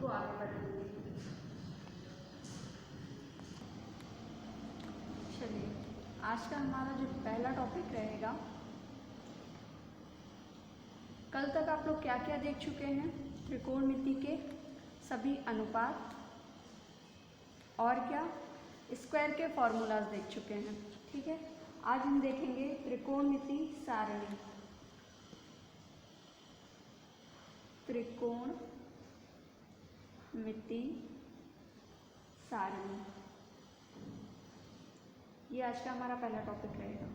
को आगे बढ़ाएंगे। चलिए, आज का हमारा जो पहला टॉपिक रहेगा, कल तक आप लोग क्या क्या देख चुके हैं? त्रिकोणमिति के सभी अनुपात और क्या स्क्वायर के फॉर्मूलाज देख चुके हैं। ठीक है, आज हम देखेंगे त्रिकोणमिति सारणी। त्रिकोणमिति सारणी, ये आज का हमारा पहला टॉपिक रहेगा।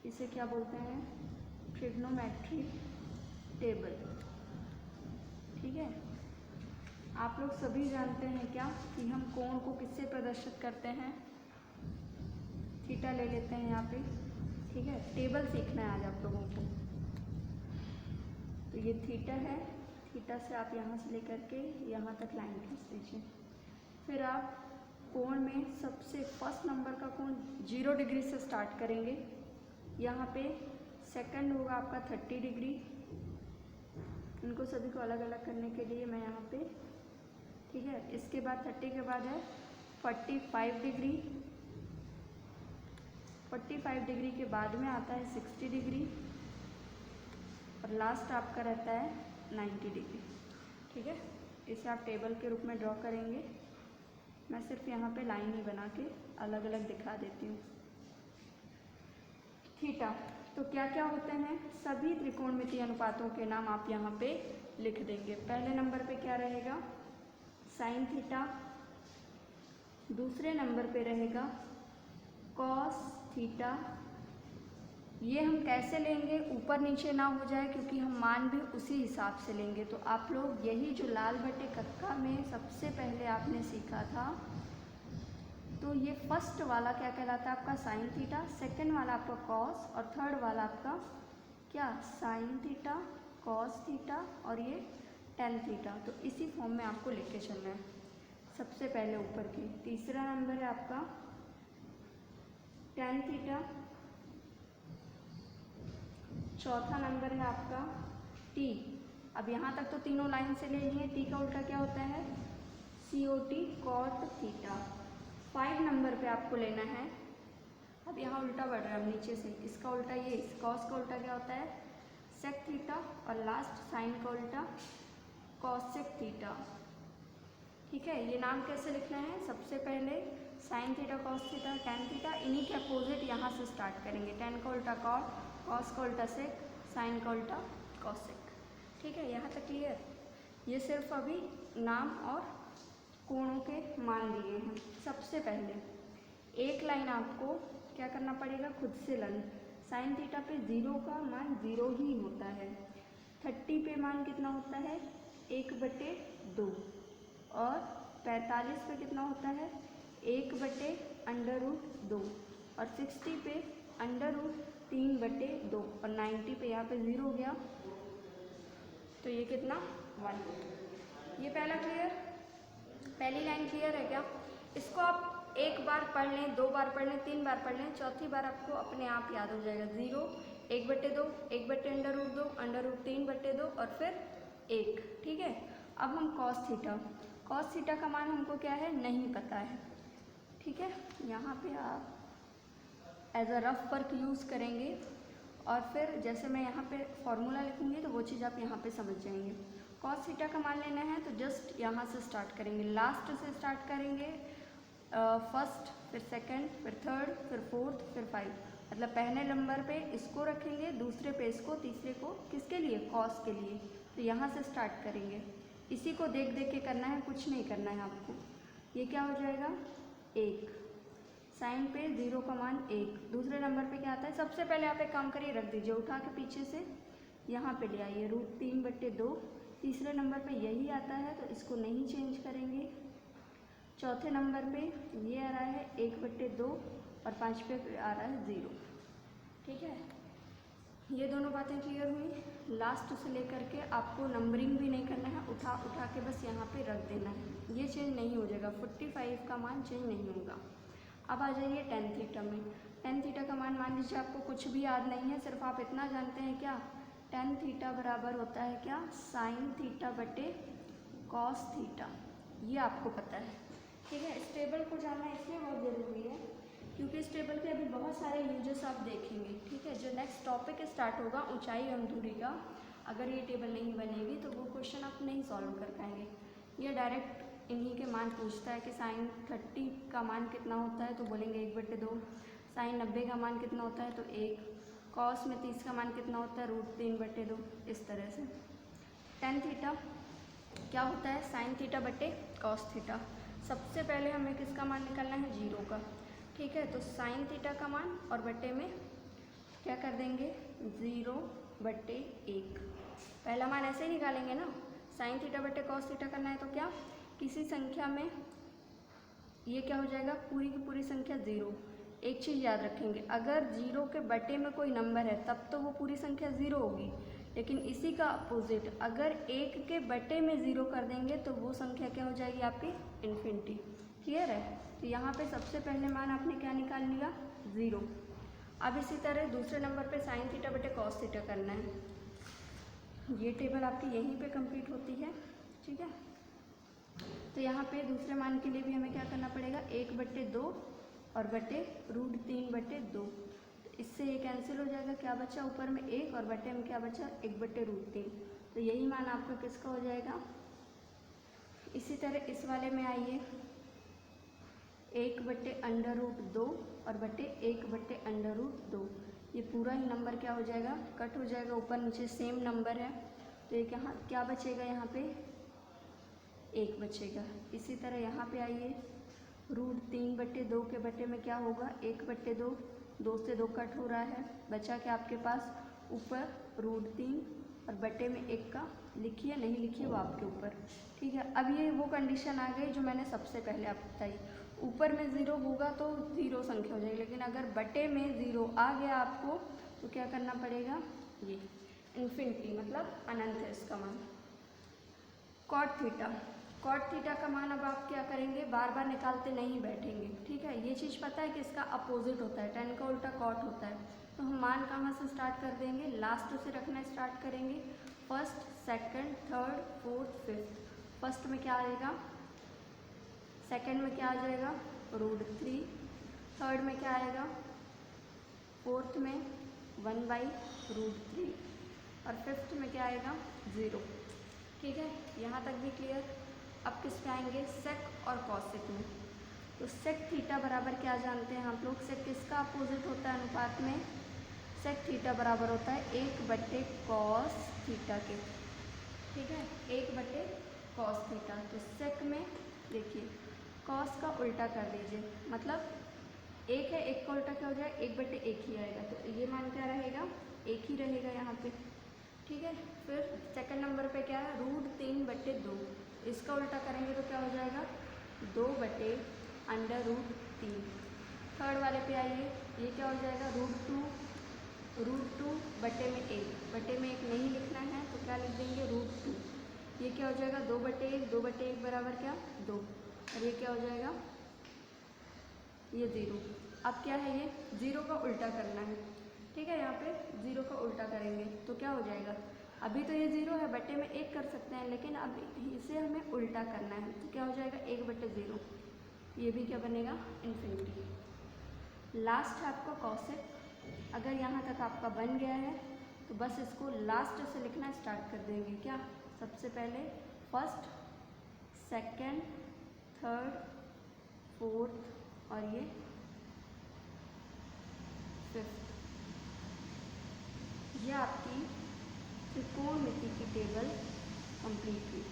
इसे क्या बोलते हैं? Trigonometry table. ठीक है, आप लोग सभी जानते हैं क्या कि हम कोण को किससे प्रदर्शित करते हैं? थीटा ले लेते हैं यहाँ पे। ठीक है, टेबल सीखना है आज आप लोगों को। तो ये थीटा है, थीटा से आप यहाँ से लेकर के यहाँ तक लाइन खींच दीजिए। फिर आप कोण में सबसे फर्स्ट नंबर का कोण 0 डिग्री से स्टार्ट करेंगे। यहाँ पे सेकंड होगा आपका 30 डिग्री। इनको सभी को अलग अलग करने के लिए मैं यहाँ पे, ठीक है, इसके बाद 30 के बाद है 45 डिग्री। 45 डिग्री के बाद में आता है 60 डिग्री और लास्ट आपका रहता है 90 डिग्री। ठीक है, इसे आप टेबल के रूप में ड्रॉ करेंगे। मैं सिर्फ यहाँ पे लाइन ही बना के अलग अलग दिखा देती हूँ। थीटा, तो क्या क्या होते हैं? सभी त्रिकोणमितीय अनुपातों के नाम आप यहाँ पे लिख देंगे। पहले नंबर पे क्या रहेगा? Sine theta. दूसरे नंबर पे रहेगा कॉस थीटा। ये हम कैसे लेंगे? ऊपर नीचे ना हो जाए, क्योंकि हम मान भी उसी हिसाब से लेंगे। तो आप लोग यही जो लाल बटे कक्का में सबसे पहले आपने सीखा था, तो ये फर्स्ट वाला क्या कहलाता है? आपका साइन थीटा। सेकंड वाला आपका कॉस और थर्ड वाला आपका क्या? साइन थीटा, कॉस थीटा और ये टेन थीटा। तो इसी फॉर्म में आपको लेके चलना है सबसे पहले ऊपर की। तीसरा नंबर है आपका टेन थीटा। चौथा नंबर है आपका टी। अब यहाँ तक तो तीनों लाइन से ले लिए। टी का उल्टा क्या होता है? COT, cot theta. 5 नंबर पे आपको लेना है, अब यहाँ उल्टा बढ़ रहा है नीचे से, इसका उल्टा ये, कॉस का उल्टा क्या होता है? Sec theta. और लास्ट साइन का उल्टा कॉसेक थीटा। ठीक है, ये नाम कैसे लिखना है? सबसे पहले sign theta, cos theta, tan theta, इन्हीं के अपोजिट यहाँ से स्टार्ट करेंगे। टेन का उल्टा कॉट, कॉस का उल्टा सेक, साइन का उल्टा कॉसेक। ठीक है, यहाँ तक क्लियर? ये सिर्फ अभी नाम और कोणों के मान दिए हैं। सबसे पहले एक लाइन आपको क्या करना पड़ेगा? खुद से लाइन। साइन थीटा पे 0 का मान 0 ही होता है। 30 पे मान कितना होता है? 1/2। और 45 पे कितना होता है? 1/√2। और 60 पे √3/2। और 90 पे यहाँ पे 0 गया, तो ये कितना? 1। ये पहला क्लियर? पहली लाइन क्लियर है क्या? इसको आप एक बार पढ़ लें, 2 बार पढ़ लें, 3 बार पढ़ लें, चौथी बार आपको अपने आप याद हो जाएगा। 0, 1/2, 1/√2, √3/2 और फिर 1। ठीक है, अब हम कॉस थीटा। कॉस थीटा का मान हमको क्या है? नहीं पता है। ठीक है, यहाँ पे आप as a rough work use करेंगे और फिर जैसे मैं यहाँ पे फॉर्मूला लिखूँगी तो वो चीज़ आप यहाँ पे समझ जाएंगे। कॉस थीटा का मान लेना है तो जस्ट यहाँ से स्टार्ट करेंगे, लास्ट से स्टार्ट करेंगे। फर्स्ट, फिर सेकंड, फिर थर्ड, फिर फोर्थ, फिर 5। मतलब पहले नंबर पे इसको रखेंगे, दूसरे पे इसको, तीसरे को। किसके लिए? कॉस के लिए। तो यहाँ से स्टार्ट करेंगे। इसी को देख देख के करना है, कुछ नहीं करना है आपको। ये क्या हो जाएगा? 1। साइन पे 0 का मान 1। दूसरे नंबर पे क्या आता है? सबसे पहले आप एक काम करिए, रख दीजिए उठा के पीछे से, यहाँ पे ले आइए √3/2। तीसरे नंबर पे यही आता है तो इसको नहीं चेंज करेंगे। चौथे नंबर पे ये आ रहा है 1/2 और 5 पे आ रहा है 0। ठीक है, ये दोनों बातें क्लियर हुई। लास्ट से लेकर के आपको नंबरिंग भी नहीं करना है, उठा उठा के बस यहाँ पे रख देना है। ये चेंज नहीं हो जाएगा, 45 का मान चेंज नहीं होगा। अब आ जाइए टेन थीटा में। टेन थीटा का मान लीजिए आपको कुछ भी याद नहीं है, सिर्फ आप इतना जानते हैं क्या? टेन थीटा बराबर होता है क्या? साइन थीटा बटे कॉस थीटा, ये आपको पता है, ठीक है। इस टेबल को जानना इसलिए बहुत ज़रूरी है क्योंकि इस टेबल के अभी बहुत सारे यूजेस आप देखेंगे, ठीक है। जो नेक्स्ट टॉपिक स्टार्ट होगा ऊंचाई एवं दूरी का, अगर ये टेबल नहीं बनेगी तो वो क्वेश्चन आप नहीं सॉल्व कर पाएंगे। ये डायरेक्ट इन्हीं के मान पूछता है कि साइन 30 का मान कितना होता है, तो बोलेंगे 1/2, साइन 90 का मान कितना होता है तो 1, कॉस में 30 का मान कितना होता है √3/2, इस तरह से। टेन थीटा क्या होता है, साइन थीटा बटे कॉस थीटा। सबसे पहले हमें किसका मान निकालना है, 0 का, ठीक है। तो साइन थीटा का मान और बटे में क्या कर देंगे 0/1, पहला मान ऐसे ही निकालेंगे ना। साइन थीटा बटे कॉस थीटा करना है तो क्या, किसी संख्या में ये क्या हो जाएगा, पूरी की पूरी संख्या 0। एक चीज़ याद रखेंगे, अगर 0 के बटे में कोई नंबर है तब तो वो पूरी संख्या 0 होगी, लेकिन इसी का अपोजिट अगर 1 के बटे में 0 कर देंगे तो वो संख्या क्या हो जाएगी आपकी इन्फिनिटी। क्लियर है। तो यहाँ पे सबसे पहले मान आपने क्या निकाल लिया 0। अब इसी तरह दूसरे नंबर पे साइन थीटा बटे कॉस थीटा करना है। ये टेबल आपकी यहीं पे कंप्लीट होती है, ठीक है। तो यहाँ पे दूसरे मान के लिए भी हमें क्या करना पड़ेगा, 1/2 और बटे √3/2। इससे ये कैंसिल हो जाएगा, क्या बचा ऊपर में 1 और बटे में क्या बचा 1/√3। तो यही मान आपका किसका हो जाएगा। इसी तरह इस वाले में आइए, 1/√2 और बटे 1/√2। ये पूरा ही नंबर क्या हो जाएगा, कट हो जाएगा, ऊपर नीचे सेम नंबर है तो ये यहाँ क्या बचेगा, यहाँ पे 1 बचेगा। इसी तरह यहाँ पे आइए, √3/2 के बटे में क्या होगा 1/2, 2 से 2 कट हो रहा है, बचा क्या आपके पास ऊपर √3 और बटे में 1 का लिखिए नहीं लिखिए वो आपके ऊपर, ठीक है। अब ये वो कंडीशन आ गई जो मैंने सबसे पहले आपको बताई, ऊपर में 0 होगा तो 0 संख्या हो जाएगी, लेकिन अगर बटे में 0 आ गया आपको तो क्या करना पड़ेगा, ये इन्फिनिटी मतलब अनंत है इसका मान। कॉट थीटा, कॉट थीटा का मान अब आप क्या करेंगे, बार बार निकालते नहीं बैठेंगे, ठीक है। ये चीज़ पता है कि इसका अपोजिट होता है, tan का उल्टा कॉट होता है। तो हम मान कहाँ से स्टार्ट कर देंगे, लास्ट से रखना स्टार्ट करेंगे, first second third fourth fifth. First में क्या आएगा, सेकंड में क्या आ जाएगा √3, थर्ड में क्या आएगा, फोर्थ में 1/√3 और फिफ्थ में क्या आएगा 0, ठीक है। यहाँ तक भी क्लियर। अब किस पे आएंगे, सेक और कॉसेक में। तो सेक थीटा बराबर क्या जानते हैं आप लोग, सेक किसका अपोजिट होता है अनुपात में, सेक थीटा बराबर होता है 1/cos थीटा के, ठीक है, 1/cos थीटा। तो सेक में देखिए कॉस का उल्टा कर दीजिए, मतलब 1 है, 1 का उल्टा क्या हो जाएगा 1/1 ही आएगा, तो ये मान क्या रहेगा 1 ही रहेगा यहाँ पे, ठीक है। फिर सेकंड नंबर पे क्या है √3/2, इसका उल्टा करेंगे तो क्या हो जाएगा 2/√3। थर्ड वाले पे आइए, ये क्या हो जाएगा √2 बटे में 1, बटे में 1 नहीं लिखना है तो क्या लिख देंगे √2। ये क्या हो जाएगा 2/1, 2/1 बराबर क्या 2, और ये क्या हो जाएगा ये 0। अब क्या है ये 0 का उल्टा करना है, ठीक है। यहाँ पे 0 का उल्टा करेंगे तो क्या हो जाएगा, अभी तो ये 0 है, बटे में 1 कर सकते हैं, लेकिन अब इसे हमें उल्टा करना है तो क्या हो जाएगा 1/0, ये भी क्या बनेगा इन्फिनिटी। लास्ट है आपका कॉसेक। अगर यहाँ तक आपका बन गया है तो बस इसको लास्ट से लिखना स्टार्ट कर देंगे, क्या सबसे पहले फर्स्ट सेकंड थर्ड फोर्थ और ये फिफ्थ। ये आपकी त्रिकोणमिति की टेबल कंप्लीट हुई।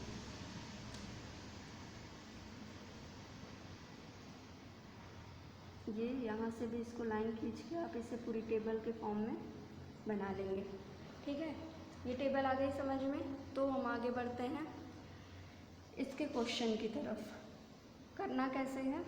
ये यहाँ से भी इसको लाइन खींच के आप इसे पूरी टेबल के फॉर्म में बना लेंगे, ठीक है। ये टेबल आ गई समझ में। तो हम आगे बढ़ते हैं इसके क्वेश्चन की तरफ। करना कैसे है,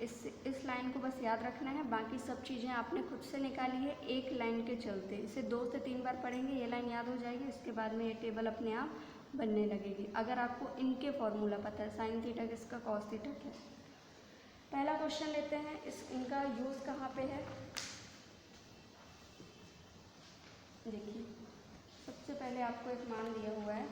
इस लाइन को बस याद रखना है, बाकी सब चीज़ें आपने खुद से निकाली है एक लाइन के चलते। इसे 2 से 3 बार पढ़ेंगे, ये लाइन याद हो जाएगी, इसके बाद में ये टेबल अपने आप बनने लगेगी। अगर आपको इनके फॉर्मूला पता है, साइन थीटा किसका कॉस थीटा क्या। पहला क्वेश्चन लेते हैं, इनका यूज़ कहाँ पे है, देखिए सबसे पहले आपको एक मान दिया हुआ है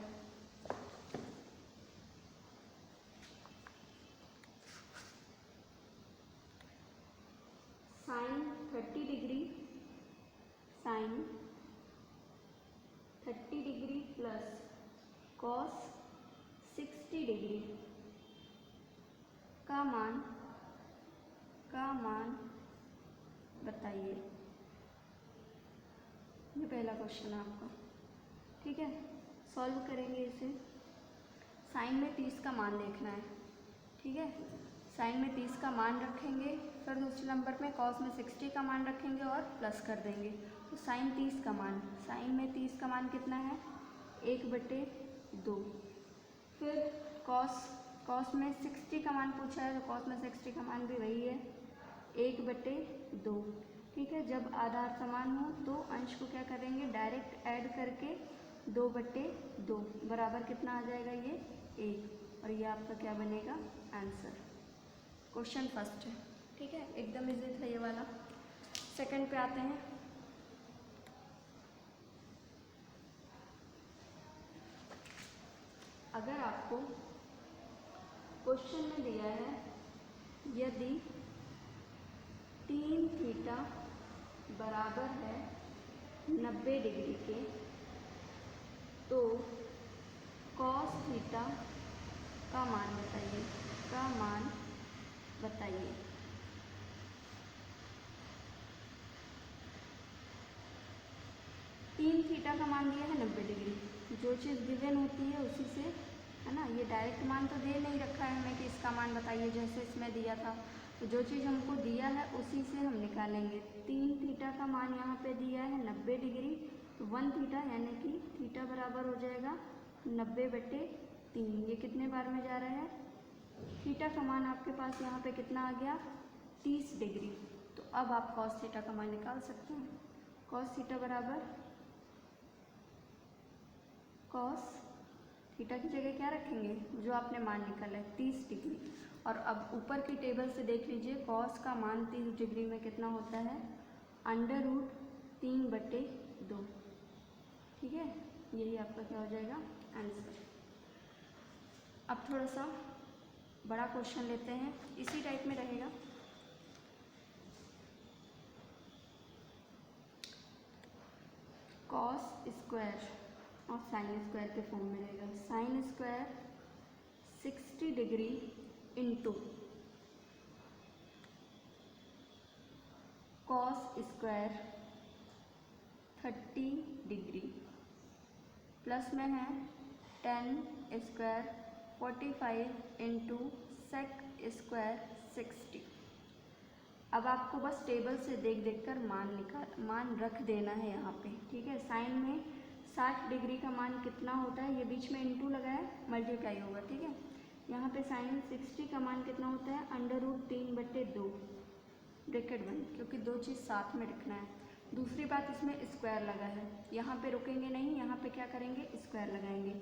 sine 30 degree plus cos 60 degree का मान बताइए। ये पहला क्वेश्चन है आपका, ठीक है। सॉल्व करेंगे इसे। साइन में 30 का मान देखना है, ठीक है। साइन में 30 का मान रखेंगे, फिर दूसरे नंबर में कॉस में 60 का मान रखेंगे और प्लस कर देंगे। तो साइन 30 का मान, साइन में 30 का मान कितना है 1/2। फिर कॉस में 60 का मान पूछा है, तो कॉस में 60 का मान भी वही है 1/2, ठीक है। जब आधार समान हो तो अंश को क्या करेंगे, डायरेक्ट ऐड करके 2/2 बराबर कितना आ जाएगा, ये 1। और ये आपका क्या बनेगा, आंसर। क्वेश्चन फर्स्ट है, ठीक है, एकदम इजी था ये वाला। सेकंड पे आते हैं। अगर आपको क्वेश्चन में दिया है यदि 3 थीटा बराबर है 90 डिग्री के, तो कॉस थीटा का मान बताइए, का मान बताइए। तीन थीटा का मान दिया है 90 डिग्री। जो चीज़ गिवन होती है उसी से, है ना, ये डायरेक्ट मान तो दे नहीं रखा है हमें कि इसका मान बताइए जैसे इसमें दिया था। तो जो चीज़ हमको दिया है उसी से हम निकालेंगे। 3 थीटा का मान यहाँ पे दिया है 90 डिग्री, तो 1 थीटा यानी कि थीटा बराबर हो जाएगा 90/3। ये कितने बार में जा रहा है, थीटा का मान आपके पास यहाँ पे कितना आ गया 30 डिग्री। तो अब आप कॉस थीटा का मान निकाल सकते हैं। कॉस थीटा बराबर कॉस थीटा की जगह क्या रखेंगे, जो आपने मान निकाला है 30 डिग्री। और अब ऊपर की टेबल से देख लीजिए, कॉस का मान 30 डिग्री में कितना होता है, √3/2, ठीक है। यही आपका क्या हो जाएगा, आंसर। अब थोड़ा सा बड़ा क्वेश्चन लेते हैं, इसी टाइप में रहेगा। कॉस स्क्वायर और साइन स्क्वायर के फॉर्म में रहेगा। Sine square 60 degree into cos square 30 degree plus में है 10 स्क्वायर 45 इंटू सेक स्क्वायर 60। अब आपको बस टेबल से देख कर मान रख देना है यहाँ पे, ठीक है। साइन में 60 डिग्री का मान कितना होता है, ये बीच में इंटू लगा है, मल्टीप्लाई होगा, ठीक है। यहाँ पे साइन 60 का मान कितना होता है, √3/2 ब्रैकेट बंद, क्योंकि दो चीज़ साथ में रखना है। दूसरी बात, इसमें स्क्वायर लगा है, यहाँ पे रुकेंगे नहीं, यहाँ पे क्या करेंगे, स्क्वायर लगाएंगे।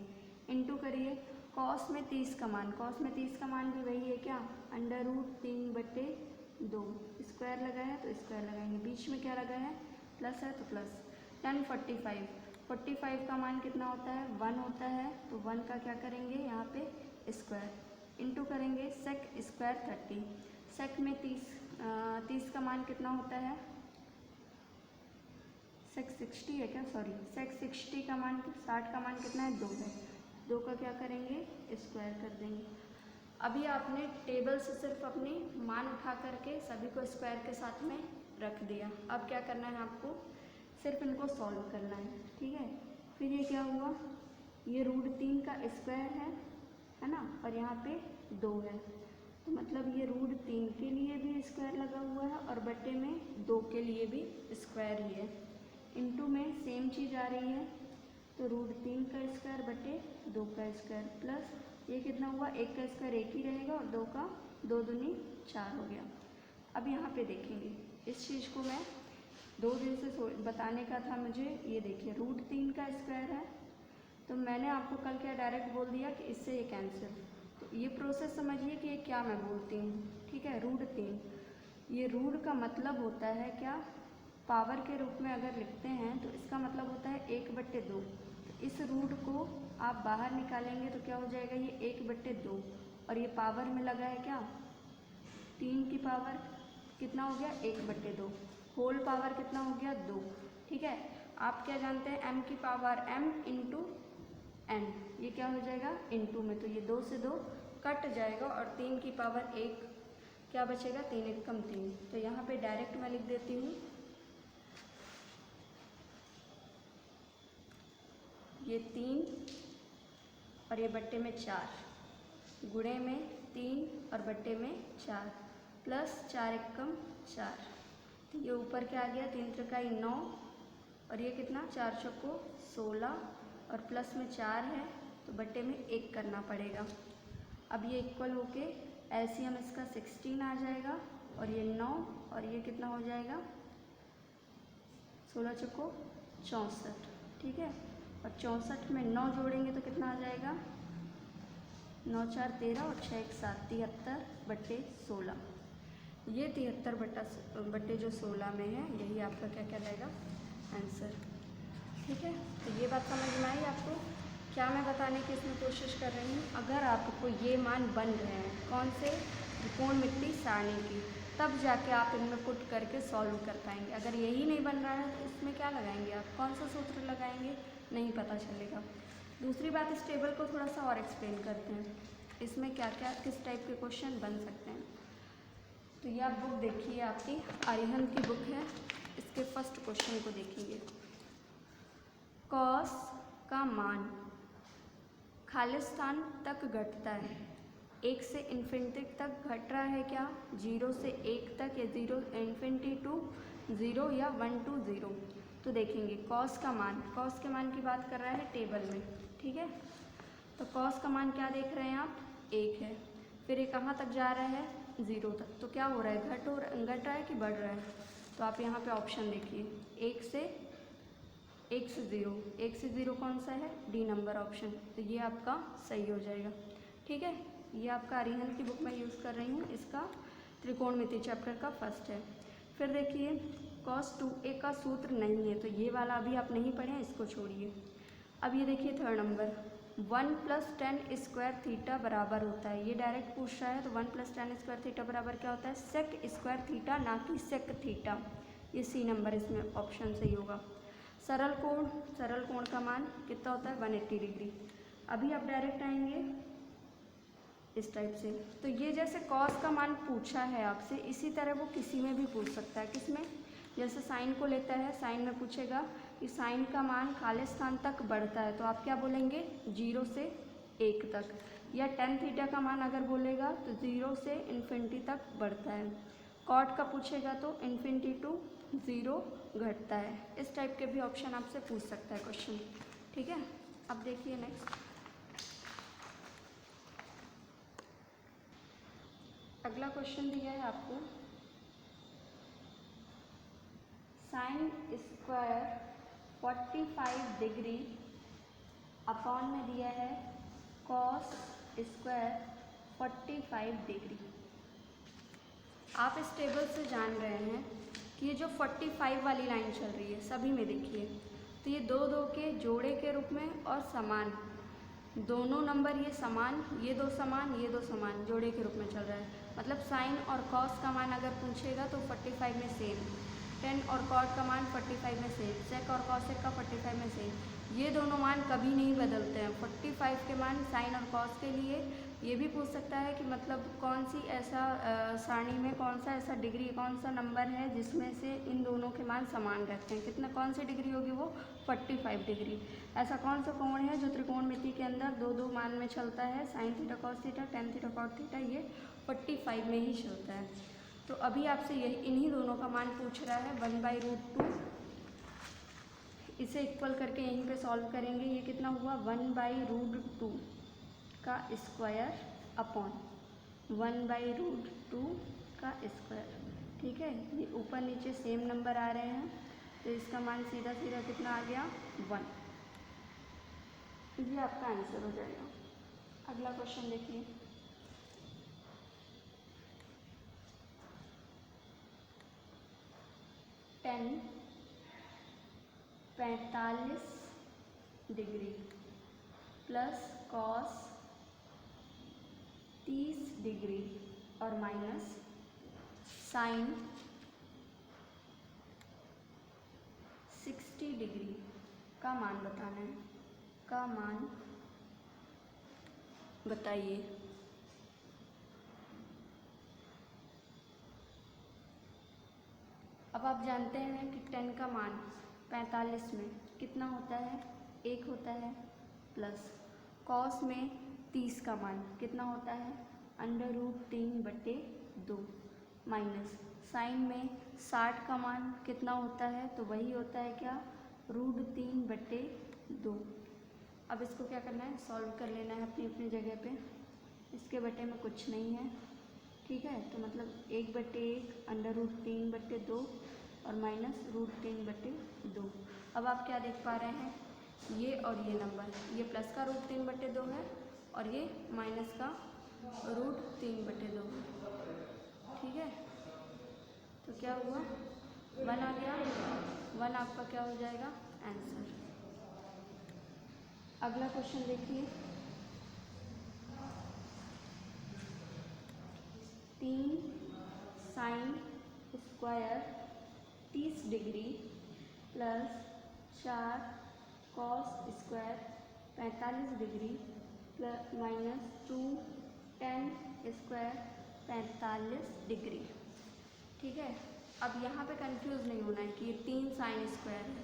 इंटू करिए, कॉस में 30 का मान, कॉस में 30 का मान भी वही है क्या, √3/2। स्क्वायर लगा है तो स्क्वायर लगाएंगे, बीच में क्या लगा है, प्लस है तो प्लस। 10 45 का मान कितना होता है, 1 होता है, तो 1 का क्या करेंगे यहाँ पे स्क्वायर। इंटू करेंगे सेक स्क्वायर 30। सेक में 30 का मान कितना होता है, सेक 60 है क्या, सॉरी, सेक 60 का मान 60 का मान कितना है, 2 है। 2 का क्या करेंगे, स्क्वायर कर देंगे। अभी आपने टेबल से सिर्फ अपनी मान उठा करके सभी को स्क्वायर के साथ में रख दिया। अब क्या करना है आपको, सिर्फ इनको सॉल्व करना है, ठीक है। फिर ये क्या हुआ, ये √3 का स्क्वायर है ना, और यहाँ पे 2 है, तो मतलब ये √3 के लिए भी स्क्वायर लगा हुआ है और बटे में 2 के लिए भी स्क्वायर ही है। इंटू में सेम चीज़ आ रही है, तो √3 का स्क्वायर बटे 2 का स्क्वायर प्लस ये कितना हुआ, 1 का स्क्वायर 1 ही रहेगा और 2 का 2 दूनी 4 हो गया। अब यहाँ पे देखेंगे, इस चीज़ को मैं 2 दिन से बताने का था मुझे। ये देखिए √3 का स्क्वायर है, तो मैंने आपको कल क्या डायरेक्ट बोल दिया कि इससे ये कैंसिल। तो ये प्रोसेस समझिए कि ये क्या मैं बोलती हूँ, ठीक है। √3, ये रूट का मतलब होता है क्या, पावर के रूप में अगर लिखते हैं तो इसका मतलब होता है 1/2। तो इस रूट को आप बाहर निकालेंगे तो क्या हो जाएगा, ये 1/2, और ये पावर में लगा है क्या, 3 की पावर कितना हो गया, 1/2। होल पावर कितना हो गया 2, ठीक है। आप क्या जानते हैं m की पावर m इंटू n, ये क्या हो जाएगा इंटू में, तो ये 2 से 2 कट जाएगा और 3 की पावर 1 क्या बचेगा 3 1 कम 3, तो यहाँ पे डायरेक्ट मैं लिख देती हूँ ये 3 और ये बट्टे में 4, गुणे में 3 और बट्टे में 4 प्लस 4 1 कम 4, तो ये ऊपर क्या आ गया 3 त्रिकाई 9 और ये कितना 4 चौको 16 और प्लस में 4 है तो बट्टे में 1 करना पड़ेगा। अब ये इक्वल होके एलसीएम इसका 16 आ जाएगा और ये 9 और ये कितना हो जाएगा 16 चौको 64, ठीक है। और 64 में 9 जोड़ेंगे तो कितना आ जाएगा 9 4 13 और 6 1 7 73 बट्टे 16, ये 73 बट्टे जो 16 में है यही आपका क्या कहलाएगा आंसर, ठीक है। तो ये बात समझ में आई आपको क्या मैं बताने की इसमें कोशिश कर रही हूँ। अगर आपको ये मान बन रहे हैं कौन से त्रिकोणमितीय सारणी की, तब जाके आप इनमें पुट करके सॉल्व कर पाएंगे। अगर यही नहीं बन रहा है तो इसमें क्या लगाएंगे आप, कौन सा सूत्र लगाएंगे, नहीं पता चलेगा। दूसरी बात, इस टेबल को थोड़ा सा और एक्सप्लेन करते हैं, इसमें क्या क्या किस टाइप के क्वेश्चन बन सकते हैं। तो ये आप बुक देखिए, आपकी अरिहंत की बुक है, इसके फर्स्ट क्वेश्चन को देखिए। कॉस का मान खालिस्तान तक घटता है, 1 से इन्फिनिटी तक घट रहा है क्या, 0 से 1 तक या 0 इन्फिनिटी टू 0 या 1 to 0। तो देखेंगे कॉस का मान, कॉस के मान की बात कर रहा है टेबल में, ठीक है। तो कॉस का मान क्या देख रहे हैं आप 1 है, फिर ये कहाँ तक जा रहा है 0 तक, तो क्या हो रहा है घट रहा है कि बढ़ रहा है। तो आप यहाँ पे ऑप्शन देखिए 1 से 0, 1 से 0 कौन सा है डी नंबर ऑप्शन, तो ये आपका सही हो जाएगा, ठीक है। ये आपका अरिहंत की बुक में यूज़ कर रही हूँ, इसका त्रिकोणमिति चैप्टर का फर्स्ट है। फिर देखिए cos 2a का सूत्र नहीं है, तो ये वाला अभी आप नहीं पढ़े हैं, इसको छोड़िए। अब ये देखिए third number 1 + tan square theta बराबर होता है, ये डायरेक्ट पूछ रहा है। तो 1 + tan स्क्वायर थीटा बराबर क्या होता है सेक स्क्वायर थीटा, ना कि सेक थीटा। ये सी नंबर इसमें ऑप्शन सही होगा। सरल कोण का मान कितना होता है 180 डिग्री। अभी आप डायरेक्ट आएंगे इस टाइप से, तो ये जैसे कॉस का मान पूछा है आपसे, इसी तरह वो किसी में भी पूछ सकता है। किसमें, जैसे साइन को लेता है, साइन में पूछेगा कि साइन का मान खालिस्तान तक बढ़ता है, तो आप क्या बोलेंगे 0 से 1 तक, या tan थीटा का मान अगर बोलेगा तो 0 से इन्फिनिटी तक बढ़ता है। कॉट का पूछेगा तो इन्फिनिटी टू 0 घटता है। इस टाइप के भी ऑप्शन आपसे पूछ सकता है क्वेश्चन, ठीक है। अब देखिए नेक्स्ट, अगला क्वेश्चन दिया है आपको साइन स्क्वायर 45 डिग्री अपॉन में दिया है कॉस स्क्वायर 45 डिग्री। आप इस टेबल से जान रहे हैं कि ये जो 45 वाली लाइन चल रही है सभी में देखिए, तो ये 2 2 के जोड़े के रूप में और समान, दोनों नंबर ये समान, ये 2 समान, ये 2 समान जोड़े के रूप में चल रहा है। मतलब साइन और कॉस का मान अगर पूछेगा तो 45 में सेम, टेन और कॉट का मान 45 में सेम, सेक और कॉसेक का 45 में सेम। ये दोनों मान कभी नहीं बदलते हैं। 45 के मान साइन और कॉस के लिए ये भी पूछ सकता है कि मतलब कौन सी ऐसा सारणी में कौन सा ऐसा डिग्री, कौन सा नंबर है जिसमें से इन दोनों के मान समान रहते हैं। कितना, कौन सी डिग्री होगी वो 45 डिग्री। ऐसा कौन सा कोण है जो त्रिकोणमिति के अंदर 2 2 मान में चलता है, sine theta cos theta, tan theta cot theta, ये 45 में ही चलता है। तो अभी आपसे यही इन्हीं दोनों का मान पूछ रहा है 1/√2। इसे इक्वल करके यहीं पे सॉल्व करेंगे। ये कितना हुआ 1/√2 का स्क्वायर अपॉन 1/√2 का स्क्वायर, ठीक है। ये ऊपर नीचे सेम नंबर आ रहे हैं, तो इसका मान सीधा सीधा कितना आ गया 1। ये आपका आंसर हो जाएगा। अगला क्वेश्चन देखिए, tan 45 degree plus cos 30 degree और माइनस साइन 60 डिग्री का मान बताना है, का मान बताइए। अब आप जानते हैं कि 10 का मान 45 में कितना होता है, 1 होता है, प्लस कॉस में 30 का मान कितना होता है, √3/2, माइनस साइन में 60 का मान कितना होता है, तो वही होता है क्या, √3/2। अब इसको क्या करना है, सॉल्व कर लेना है अपनी अपनी जगह पे। इसके बटे में कुछ नहीं है, ठीक है, तो मतलब 1/1 √3/2 और माइनस √3/2। अब आप क्या देख पा रहे हैं, ये और ये नंबर, ये प्लस का √3/2 है और ये माइनस का √3/2 है, ठीक है। तो क्या हुआ, 1 आ गया, 1 आपका क्या हो जाएगा, आंसर। अगला क्वेश्चन देखिए, 3 sine square 30 degree plus 4 cos square 45 degree plus minus 2 ten square 45 degree, ठीक है। अब यहाँ पे कंफ्यूज नहीं होना है कि ये 3 साइन स्क्वायर है,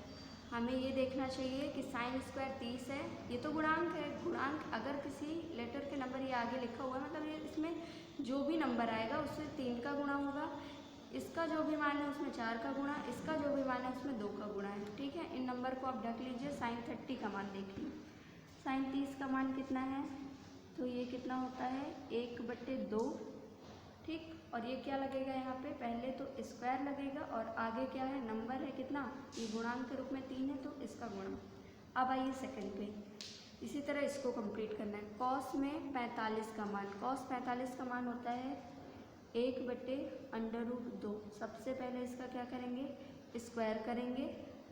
हमें ये देखना चाहिए कि साइन स्क्वायर 30 है, ये तो गुणांक है। गुणांक अगर किसी लेटर के नंबर ये आगे लिखा हुआ है, मतलब ये इसमें जो भी नंबर आएगा उससे 3 का गुणा होगा, इसका जो भी मान है उसमें 4 का गुणा, इसका जो भी मान है उसमें 2 का गुणा है, ठीक है। इन नंबर को आप ढक लीजिए। साइन 30 का मान देखिए, साइन 30 का मान कितना है, तो ये कितना होता है, 1/2, ठीक। और ये क्या लगेगा यहाँ पे, पहले तो स्क्वायर लगेगा और आगे क्या है, नंबर है कितना, ये गुणांक के रूप में 3 है तो इसका गुणा। अब आइए सेकंड पे, इसी तरह इसको कंप्लीट करना है। कॉस में 45 का मान, कॉस 45 का मान होता है 1/√2। सबसे पहले इसका क्या करेंगे, स्क्वायर करेंगे,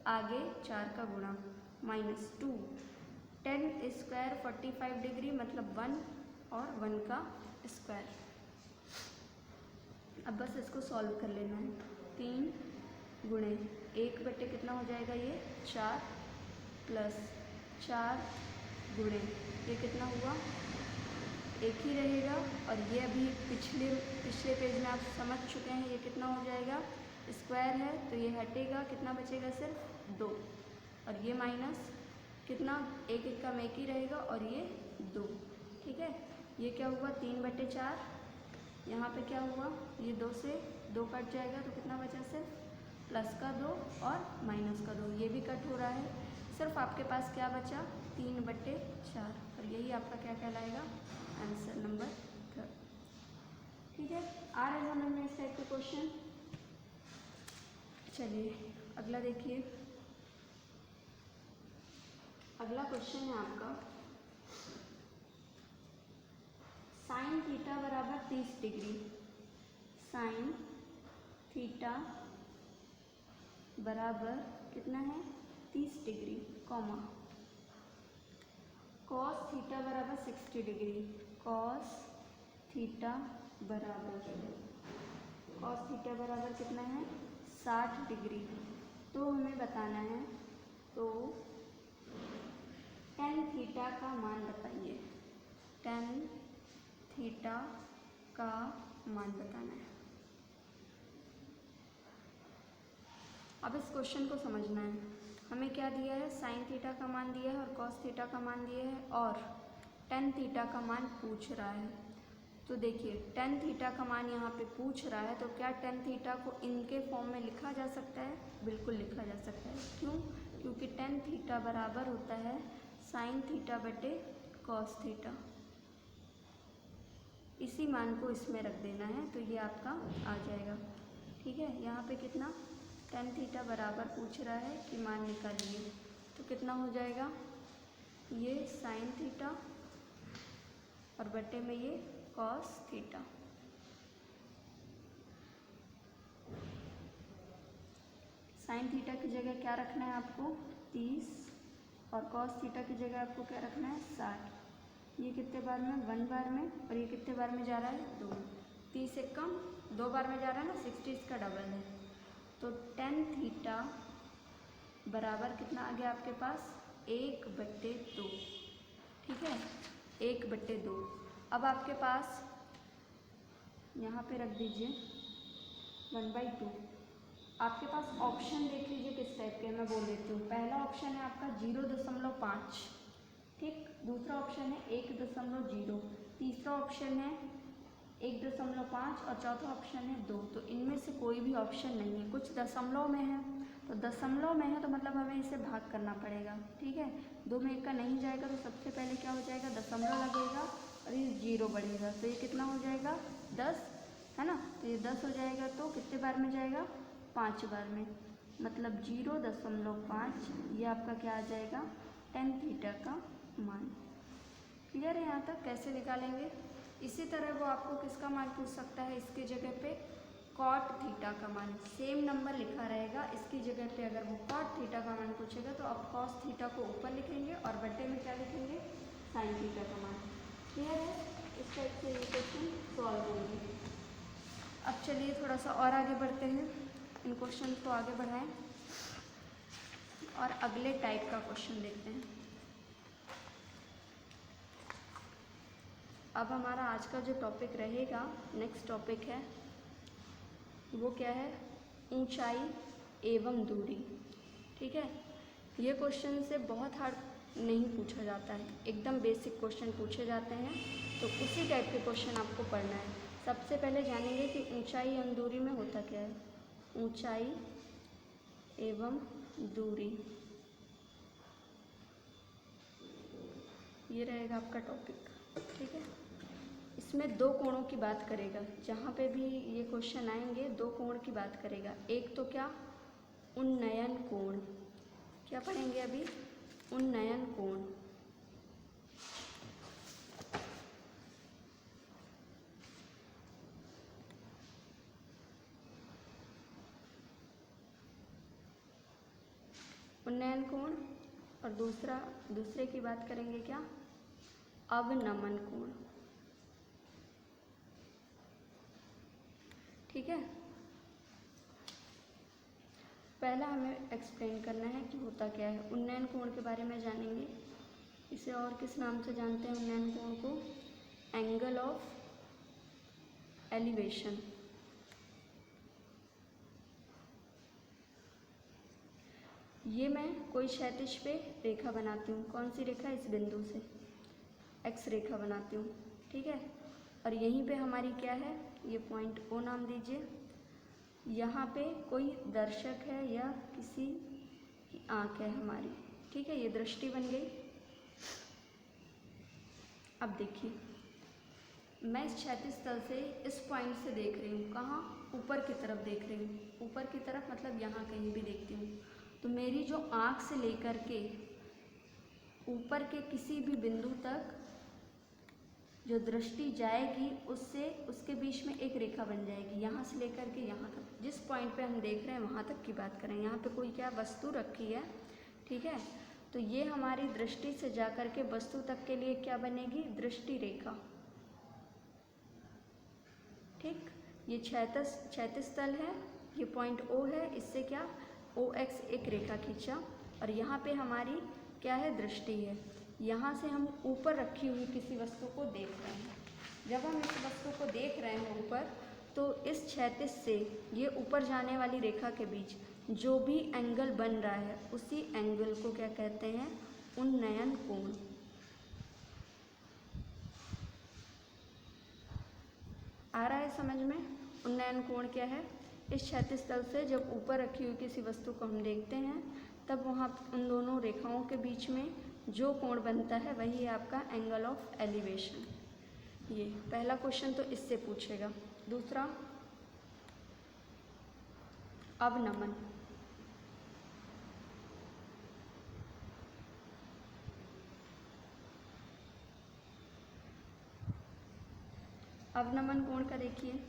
आगे 4 का गुणा, माइनस 2 10 स्क्वायर 45 डिग्री मतलब 1 और 1 का स्क्वायर। अब बस इसको सॉल्व कर लेना है। 3 गुणे 1 कितना हो जाएगा, ये 4 प्लस 4 गुणे ये कितना हुआ, 1 ही रहेगा। और ये अभी पिछले पेज में आप समझ चुके हैं, ये कितना हो जाएगा, स्क्वायर है तो ये हटेगा, कितना बचेगा, सिर्फ 2। और ये माइनस कितना, 1 का 1 ही रहेगा और ये 2, ठीक है। ये क्या हुआ, 3/4, यहाँ पे क्या हुआ, ये 2 से 2 कट जाएगा तो कितना बचा, सिर्फ प्लस का 2 और माइनस का 2, ये भी कट हो रहा है। सिर्फ आपके पास क्या बचा, 3/4, और यही आपका क्या कहलाएगा, आंसर नंबर 3, ठीक है। आ रहे समझ में इस टाइप के क्वेश्चन। चलिए अगला देखिए, अगला क्वेश्चन है आपका, साइन थीटा बराबर 30 डिग्री, साइन थीटा बराबर कितना है, 30 डिग्री, कॉमा कॉस थीटा बराबर 60 डिग्री, कॉस थीटा बराबर कितना है, 60 डिग्री। तो हमें बताना है, तो टेन थीटा का मान बताइए, टेन थीटा का मान बताना है। अब इस क्वेश्चन को समझना है, हमें क्या दिया है, साइन थीटा का मान दिया है और कॉस थीटा का मान दिया है और टेन थीटा का मान पूछ रहा है। तो देखिए टेन थीटा का मान यहाँ पे पूछ रहा है, तो क्या टेन थीटा को इनके फॉर्म में लिखा जा सकता है, बिल्कुल लिखा जा सकता है। क्यों, क्योंकि टेन थीटा बराबर होता है साइन थीटा बटे कॉस थीटा। इसी मान को इसमें रख देना है तो ये आपका आ जाएगा, ठीक है। यहाँ पे कितना, टेन थीटा बराबर पूछ रहा है कि मान निकालिए, तो कितना हो जाएगा, ये साइन थीटा और बटे में ये कॉस थीटा। साइन थीटा की जगह क्या रखना है आपको, 30, और कॉस थीटा की जगह आपको क्या रखना है, 60। ये कितने बार में, 1 बार में, और ये कितने बार में जा रहा है, 2। 30 से कम 2 बार में जा रहा है ना, 60 इसका डबल है। तो टेन थीटा बराबर कितना आ गया आपके पास 1/2। ठीक है, 1/2। अब आपके पास यहाँ पे रख दीजिए 1/2। आपके पास ऑप्शन देख लीजिए किस टाइप के, मैं बोल देती हूँ। पहला ऑप्शन है आपका 0.5, ठीक। दूसरा ऑप्शन है 1.0, तीसरा ऑप्शन है 1.5 और चौथा ऑप्शन है 2। तो इनमें से कोई भी ऑप्शन नहीं है, कुछ दशमलव में है। तो दशमलव में है तो मतलब हमें इसे भाग करना पड़ेगा, ठीक है। 2 में 1 का नहीं जाएगा तो सबसे पहले क्या हो जाएगा, दशमलव लगेगा और ये 0 बढ़ेगा तो ये कितना हो जाएगा 10, है ना। तो ये 10 हो जाएगा तो कितने बार में जाएगा, 5 बार में, मतलब 0.5। ये आपका क्या आ जाएगा, tan थीटा का मान। क्लियर है यहाँ तक, कैसे निकालेंगे। इसी तरह वो आपको किसका मान पूछ सकता है, इसके जगह पे cot थीटा का मान। सेम नंबर लिखा रहेगा, इसकी जगह पे अगर वो cot थीटा का मान पूछेगा तो आप cos थीटा को ऊपर लिखेंगे और बट्टे में क्या लिखेंगे, sin थीटा का मान। क्लियर है, इस टाइप से ये क्वेश्चन सॉल्व होंगे। अब चलिए थोड़ा सा और आगे बढ़ते हैं, इन क्वेश्चन को आगे बढ़ाएं और अगले टाइप का क्वेश्चन देखते हैं। अब हमारा आज का जो टॉपिक रहेगा, नेक्स्ट टॉपिक है वो क्या है, ऊंचाई एवं दूरी। ठीक है, ये क्वेश्चन से बहुत हार्ड नहीं पूछा जाता है, एकदम बेसिक क्वेश्चन पूछे जाते हैं। तो उसी टाइप के क्वेश्चन आपको पढ़ना है। सबसे पहले जानेंगे कि ऊंचाई एवं दूरी में होता क्या है। ऊंचाई एवं दूरी, ये रहेगा आपका टॉपिक। ठीक है, इसमें 2 कोणों की बात करेगा। जहाँ पे भी ये क्वेश्चन आएंगे 2 कोण की बात करेगा। एक तो क्या, उन्नयन कोण। क्या पढ़ेंगे अभी, उन्नयन कोण। उन्नयन कोण, और दूसरे की बात करेंगे क्या, अवनमन कोण। ठीक है, पहला हमें एक्सप्लेन करना है कि होता क्या है। उन्नयन कोण के बारे में जानेंगे। इसे और किस नाम से जानते हैं उन्नयन कोण को, एंगल ऑफ एलिवेशन। ये मैं कोई क्षैतिज पे रेखा बनाती हूँ। कौन सी रेखा, इस बिंदु से एक्स रेखा बनाती हूँ। ठीक है, और यहीं पे हमारी क्या है, ये पॉइंट ओ नाम दीजिए। यहाँ पे कोई दर्शक है या किसी की आँख है हमारी। ठीक है, ये दृष्टि बन गई। अब देखिए, मैं इस क्षैतिज तल से इस पॉइंट से देख रही हूँ, कहाँ, ऊपर की तरफ देख रही हूँ। ऊपर की तरफ मतलब यहाँ कहीं भी देखती हूँ। तो मेरी जो आँख से लेकर के ऊपर के किसी भी बिंदु तक जो दृष्टि जाएगी, उससे उसके बीच में एक रेखा बन जाएगी। यहाँ से लेकर के यहाँ तक, जिस पॉइंट पे हम देख रहे हैं वहाँ तक की बात करें। यहाँ पे कोई क्या वस्तु रखी है, ठीक है। तो ये हमारी दृष्टि से जाकर के वस्तु तक के लिए क्या बनेगी, दृष्टि रेखा। ठीक, ये क्षैतिज तल है, ये पॉइंट ओ है, इससे क्या OX एक रेखा खींचा, और यहाँ पे हमारी क्या है, दृष्टि है। यहाँ से हम ऊपर रखी हुई किसी वस्तु को देख रहे हैं। जब हम इस वस्तु को देख रहे हैं ऊपर, तो इस क्षैतिज से ये ऊपर जाने वाली रेखा के बीच जो भी एंगल बन रहा है, उसी एंगल को क्या कहते हैं, उन्नयन कोण। आ रहा है समझ में, उन्नयन कोण क्या है। इस क्षैतिज तल से जब ऊपर रखी हुई किसी वस्तु को हम देखते हैं, तब वहाँ उन दोनों रेखाओं के बीच में जो कोण बनता है वही है आपका एंगल ऑफ एलिवेशन। ये पहला क्वेश्चन तो इससे पूछेगा। दूसरा, अवनमन। अवनमन कोण का देखिए,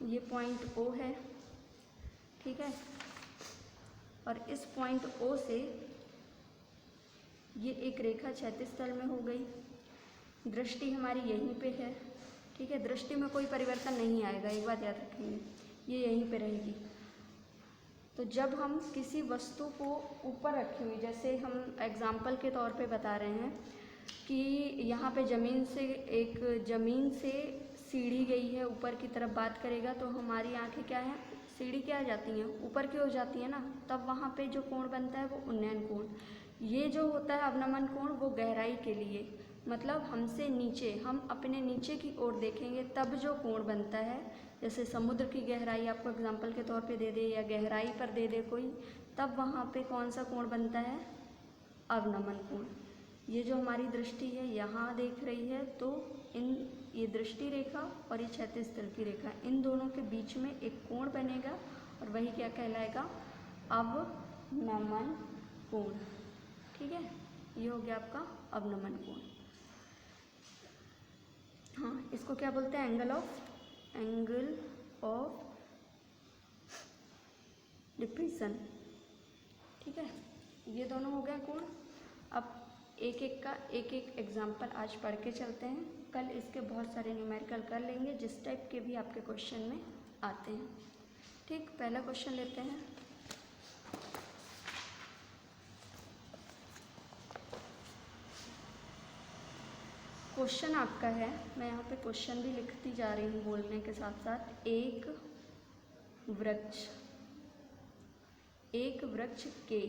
ये पॉइंट O है, ठीक है, और इस पॉइंट O से ये एक रेखा क्षैतिज तल में हो गई। दृष्टि हमारी यहीं पे है, ठीक है, दृष्टि में कोई परिवर्तन नहीं आएगा, एक बात याद रखेंगे, ये यहीं पे रहेगी। तो जब हम किसी वस्तु को ऊपर रखी हुई, जैसे हम एग्जाम्पल के तौर पे बता रहे हैं कि यहाँ पे ज़मीन से सीढ़ी गई है ऊपर की तरफ, बात करेगा तो हमारी आंखें क्या है, सीढ़ी क्या आ जाती हैं, ऊपर की हो जाती है ना, तब वहाँ पे जो कोण बनता है वो उन्नयन कोण। ये जो होता है अवनमन कोण वो गहराई के लिए, मतलब हमसे नीचे, हम अपने नीचे की ओर देखेंगे तब जो कोण बनता है, जैसे समुद्र की गहराई आपको एग्जाम्पल के तौर पे दे दे या गहराई पर दे दे कोई, तब वहाँ पे कौन सा कोण बनता है, अवनमन कोण। ये जो हमारी दृष्टि है यहाँ देख रही है, तो ये दृष्टि रेखा और ये क्षैतिज तल की रेखा, इन दोनों के बीच में एक कोण बनेगा और वही क्या कहलाएगा, अवनमन कोण। ठीक है, ये हो गया आपका अवनमन कोण। हाँ, इसको क्या बोलते हैं, एंगल ऑफ डिप्रेशन। ठीक है, ये दोनों हो गए कोण। अब एक एक एग्जाम्पल आज पढ़ के चलते हैं, कल इसके बहुत सारे न्यूमेरिकल कर लेंगे जिस टाइप के भी आपके क्वेश्चन में आते हैं। ठीक, पहला क्वेश्चन लेते हैं। क्वेश्चन आपका है, मैं यहाँ पे क्वेश्चन भी लिखती जा रही हूँ बोलने के साथ साथ। एक वृक्ष के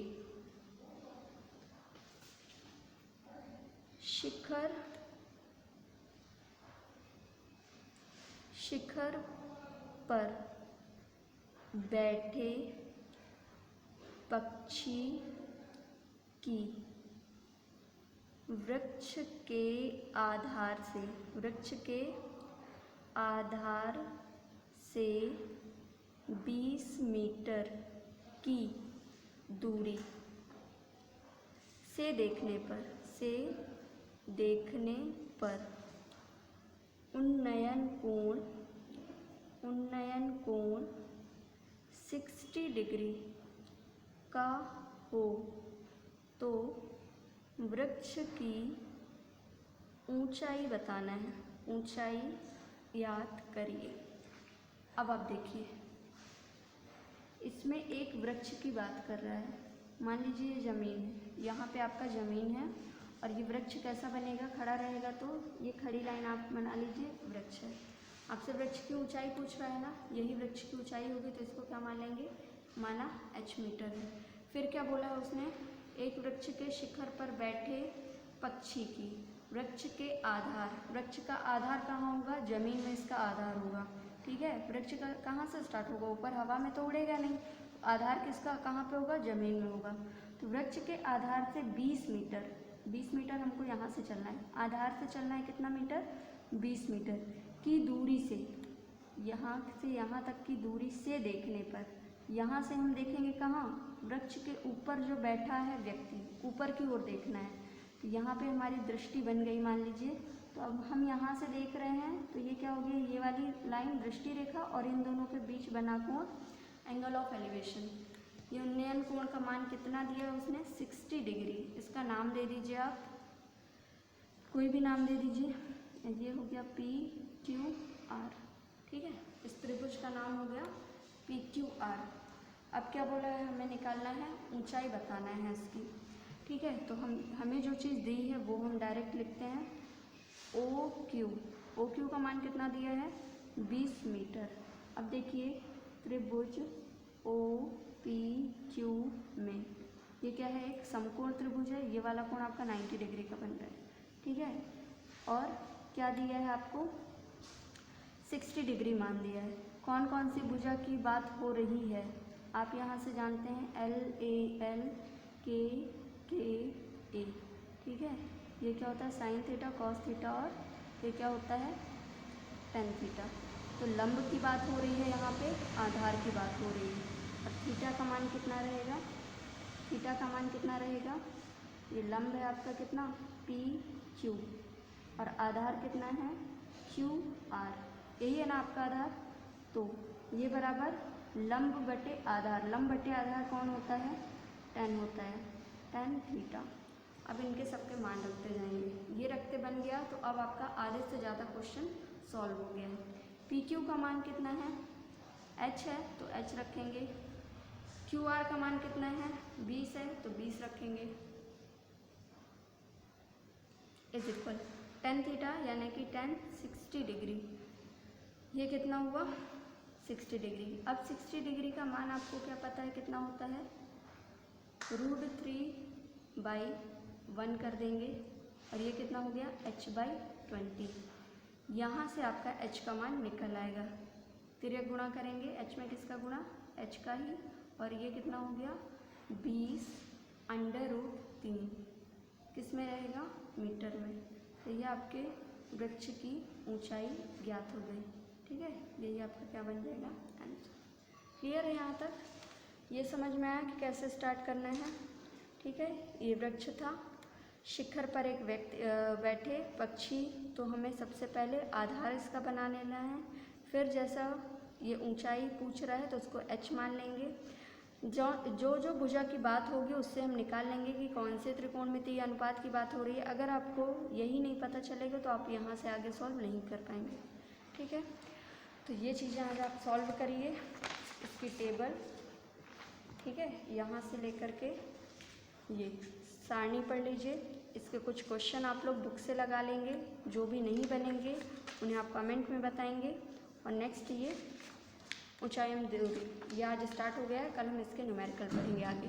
शिखर पर बैठे पक्षी की वृक्ष के आधार से 20 मीटर की दूरी से देखने पर उन्नयन कोण 60 डिग्री का हो तो वृक्ष की ऊंचाई बताना है, ऊंचाई याद करिए। अब आप देखिए, इसमें एक वृक्ष की बात कर रहा है। मान लीजिए ये ज़मीन है, यहाँ पे आपका ज़मीन है और ये वृक्ष कैसा बनेगा, खड़ा रहेगा, तो ये खड़ी लाइन आप बना लीजिए, वृक्ष है। आपसे वृक्ष की ऊंचाई पूछ रहा है ना, यही वृक्ष की ऊंचाई होगी, तो इसको क्या मान लेंगे, माना h मीटर है। फिर क्या बोला है उसने, एक वृक्ष के शिखर पर बैठे पक्षी की, वृक्ष के आधार, वृक्ष का आधार कहाँ होगा, जमीन में इसका आधार होगा। ठीक है, वृक्ष का कहाँ से स्टार्ट होगा, ऊपर हवा में तो उड़ेगा नहीं, आधार किसका कहाँ पे होगा, जमीन में होगा। तो वृक्ष के आधार से 20 मीटर हमको यहाँ से चलना है, आधार से चलना है कितना मीटर, 20 मीटर की दूरी से, यहाँ से यहाँ तक की दूरी से देखने पर, यहाँ से हम देखेंगे कहाँ, वृक्ष के ऊपर जो बैठा है व्यक्ति, ऊपर की ओर देखना है। तो यहाँ पे हमारी दृष्टि बन गई मान लीजिए। तो अब हम यहाँ से देख रहे हैं, तो ये क्या हो गया, ये वाली लाइन दृष्टि रेखा और इन दोनों के बीच बना कोण एंगल ऑफ एलिवेशन। ये उन्नयन कोण का मान कितना दिया उसने, 60 डिग्री। इसका नाम दे दीजिए आप, कोई भी नाम दे दीजिए। ये हो गया PQR। ठीक है, इस त्रिभुज का नाम हो गया PQR। अब क्या बोला है, हमें निकालना है, ऊंचाई बताना है इसकी। ठीक है, तो हमें जो चीज़ दी है वो हम डायरेक्ट लिखते हैं, OQ का मान कितना दिया है, 20 मीटर। अब देखिए त्रिभुज OPQ में ये क्या है, एक समकोण त्रिभुज है, ये वाला कोण आपका 90 डिग्री का बन रहा है। ठीक है, और क्या दिया है आपको, 60 डिग्री मान दिया है। कौन कौन सी भुजा की बात हो रही है, आप यहाँ से जानते हैं, LAL KKA। ठीक है, ये क्या होता है, साइन थीटा, कॉस थीटा, और ये क्या होता है, टेन थीटा। तो लंब की बात हो रही है, यहाँ पे आधार की बात हो रही है। और थीटा का मान कितना रहेगा, थीटा का मान कितना रहेगा, ये लंब है आपका कितना, PQ, और आधार कितना है, QR। यही है ना आपका आधार, तो ये बराबर लंब बटे आधार, लंब बटे आधार कौन होता है, tan होता है, tan थीटा। अब इनके सबके मान रखते जाएंगे, ये रखते बन गया। तो अब आपका आधे से ज़्यादा क्वेश्चन सॉल्व हो गया है। PQ का मान कितना है, H है, तो H रखेंगे, क्यू आर का मान कितना है 20 है तो 20 रखेंगे इज इक्वल टेन थीटा यानी कि 60 डिग्री। ये कितना हुआ 60 डिग्री। अब 60 डिग्री का मान आपको क्या पता है कितना होता है √3/1 कर देंगे और ये कितना हो गया h/20। यहाँ से आपका h का मान निकल आएगा। फिर ये गुणा करेंगे h में किसका गुणा h का ही और ये कितना हो गया 20/√3 किस में रहेगा मीटर में। तो ये आपके वृक्ष की ऊंचाई ज्ञात हो गई। ठीक है यही आपका क्या बन जाएगा आंसर। क्लियर है यहाँ तक? ये समझ में आया कि कैसे स्टार्ट करना है। ठीक है ये वृक्ष था, शिखर पर एक व्यक्ति बैठे पक्षी, तो हमें सबसे पहले आधार इसका बना लेना है। फिर जैसा ये ऊंचाई पूछ रहा है तो उसको h मान लेंगे। जो भुजा की बात होगी उससे हम निकाल लेंगे कि कौन से त्रिकोणमितीय अनुपात की बात हो रही है। अगर आपको यही नहीं पता चलेगा तो आप यहाँ से आगे सॉल्व नहीं कर पाएंगे। ठीक है तो ये चीज़ें आज आप सॉल्व करिए इसकी टेबल। ठीक है यहाँ से लेकर के ये सारणी पढ़ लीजिए। इसके कुछ क्वेश्चन आप लोग बुक से लगा लेंगे, जो भी नहीं बनेंगे उन्हें आप कमेंट में बताएंगे। और नेक्स्ट ये ऊंचाई एवं दूरी ये आज स्टार्ट हो गया है, कल हम इसके न्यूमेरिकल पढ़ेंगे आगे।